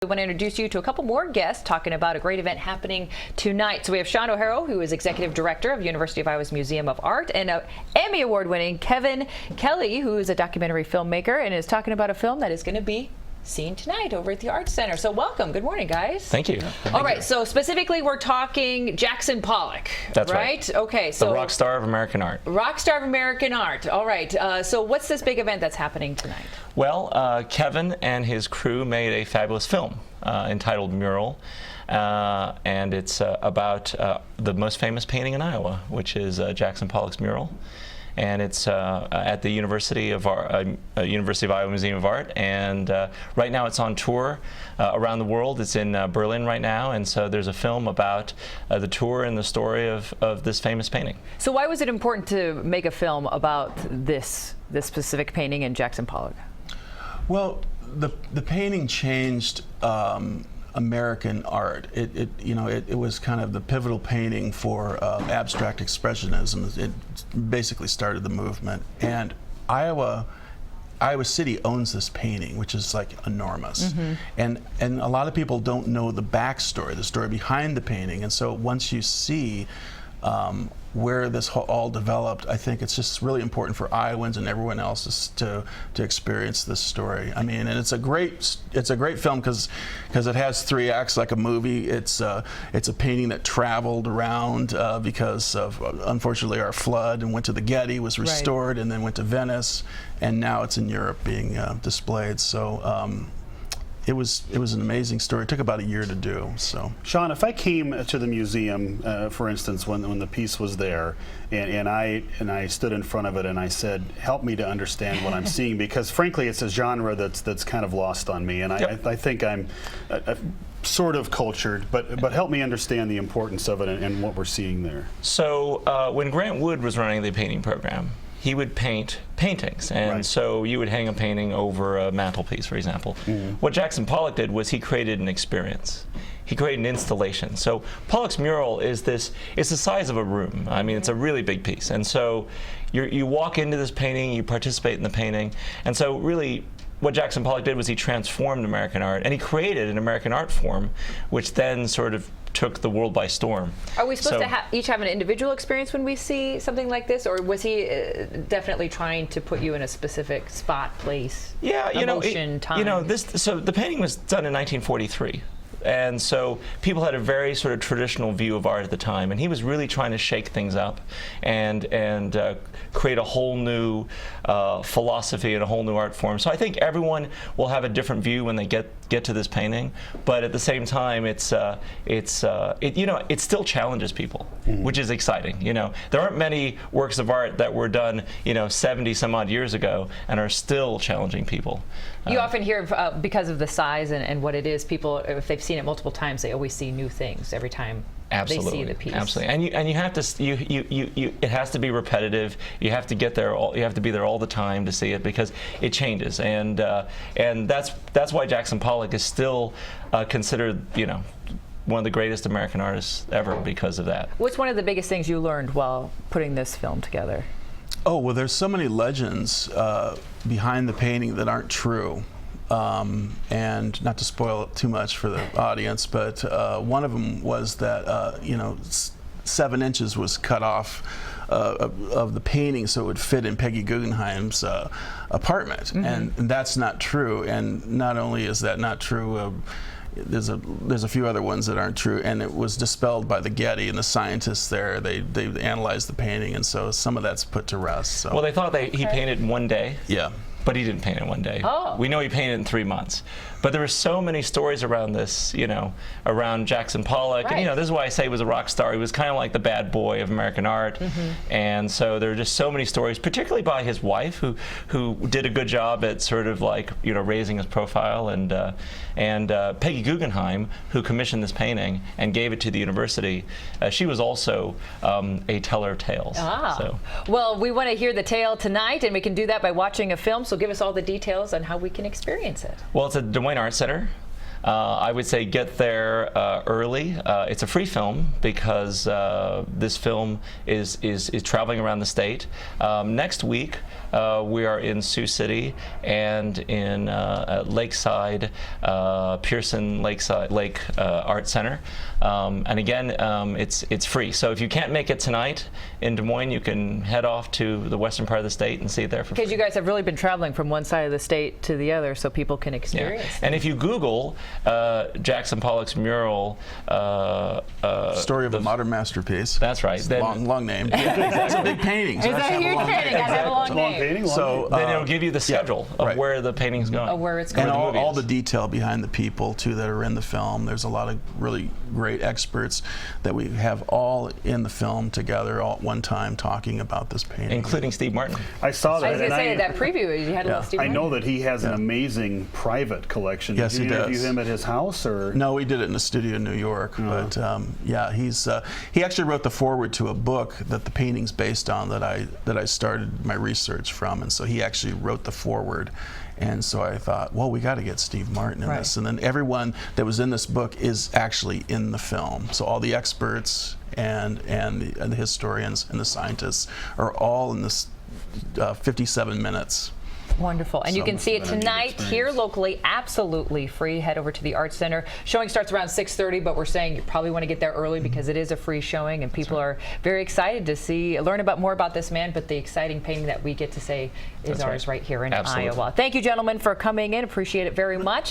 We want to introduce you to a couple more guests talking about a great event happening tonight. So we have Sean O'Hara, who is Executive Director of University of Iowa's Museum of Art, and Emmy Award-winning Kevin Kelly, who is a documentary filmmaker and is talking about a film that is going to be seen tonight over at the Arts Center. So welcome. Good morning, guys. Thank you. All right, so specifically we're talking Jackson Pollock. That's right. Okay, so the rock star of American art. Rock star of American art. All right. So what's this big event that's happening tonight? Well, Kevin and his crew made a fabulous film entitled Mural. And it's about the most famous painting in Iowa, which is Jackson Pollock's mural. And it's at the University of Iowa Museum of Art, and right now it's on tour around the world. It's in Berlin right now, and so there's a film about the tour and the story of this famous painting. So why was it important to make a film about this specific painting in Jackson Pollock? Well, the painting changed American art. It was kind of the pivotal painting for abstract expressionism. It basically started the movement. And Iowa City owns this painting, which is like enormous. Mm-hmm. And a lot of people don't know the backstory, the story behind the painting. And so once you see where this all developed, I think it's just really important for Iowans and everyone else to experience this story. I mean, and it's a great film because it has 3 acts like a movie. It's a painting that traveled around because of unfortunately our flood, and went to the Getty, was restored, and then went to Venice, and now it's in Europe being displayed. So. It was an amazing story. It took about a year to do. So, Sean, if I came to the museum, for instance, when the piece was there, and I stood in front of it and I said, "Help me to understand what I'm seeing," because frankly, it's a genre that's kind of lost on me, and I think I'm sort of cultured, but help me understand the importance of it and what we're seeing there. So when Grant Wood was running the painting program, he would paint paintings, and so you would hang a painting over a mantelpiece, for example. Mm-hmm. What Jackson Pollock did was he created an experience. He created an installation. So Pollock's mural is the size of a room. I mean, it's a really big piece. And so you walk into this painting, you participate in the painting, and so really what Jackson Pollock did was he transformed American art, and he created an American art form, which then sort of took the world by storm. Are we supposed to each have an individual experience when we see something like this, or was he definitely trying to put you in a specific spot, place, emotion, time? So the painting was done in 1943. And so people had a very sort of traditional view of art at the time, and he was really trying to shake things up and create a whole new philosophy and a whole new art form. So I think everyone will have a different view when they get to this painting, but at the same time, it still challenges people, which is exciting. There aren't many works of art that were done 70 some odd years ago and are still challenging people. You often hear because of the size and what it is, people, if they've seen it multiple times, they always see new things every time. Absolutely. They see the piece. Absolutely, and you have to it has to be repetitive. You have to get there. You have to be there all the time to see it because it changes, and that's why Jackson Pollock is still considered one of the greatest American artists ever because of that. What's one of the biggest things you learned while putting this film together? Oh, well, there's so many legends behind the painting that aren't true. And not to spoil it too much for the audience, but one of them was that 7 inches was cut off of the painting so it would fit in Peggy Guggenheim's apartment, mm-hmm. and that's not true. And not only is that not true, there's a few other ones that aren't true, and it was dispelled by the Getty and the scientists there. They analyzed the painting, and so some of that's put to rest. So. Well, they thought he painted in one day. Yeah. But he didn't paint it one day. Oh. We know he painted it in 3 months. But there were so many stories around this, around Jackson Pollock. Right. And this is why I say he was a rock star. He was kind of like the bad boy of American art. Mm-hmm. And so there are just so many stories, particularly by his wife, who did a good job at sort of like, raising his profile. And Peggy Guggenheim, who commissioned this painting and gave it to the university, she was also a teller of tales. Ah. So. Well, we want to hear the tale tonight, and we can do that by watching a film. So give us all the details on how we can experience it. Well, it's at Des Moines Art Center. I would say get there early. It's a free film because this film is traveling around the state. Next week, we are in Sioux City and in Lakeside, Pearson Lakeside Lake Art Center. And again, it's free. So if you can't make it tonight in Des Moines, you can head off to the western part of the state and see it there for free. Because you guys have really been traveling from one side of the state to the other, so people can experience. Yeah. And if you Google Jackson Pollock's mural, Story of a Modern Masterpiece. That's right. Then, long name. It's a big painting. It's a huge painting. I have a long name. Painting, So then it'll give you the schedule of right. where the painting's going. Of where it's going. And Where the all movie the detail behind the people too that are in the film. There's a lot of really great experts that we have all in the film together all at one time talking about this painting. Including Steve Martin. I saw that. I was going to and say that preview. You had a little Steve I know Martin. that he has an amazing private collection. Yes, Did you he does. interview him at his house, or? No, we did it in the studio in New York. But yeah, he actually wrote the foreword to a book that the painting's based on that I started my research from, and so he actually wrote the foreword. And so I thought, well, we got to get Steve Martin in this. And then everyone that was in this book is actually in the film. So all the experts and the historians and the scientists are all in this 57 minutes. Wonderful. And you So can see it it's been a neat tonight experience. here locally, absolutely free. Head over to the Art Center. Showing starts around 6:30, but we're saying you probably want to get there early because it is a free showing, and people are very excited to learn more about this man, but the exciting painting that we get to say is That's ours right here in Absolutely. Iowa. Thank you, gentlemen, for coming in. Appreciate it very much.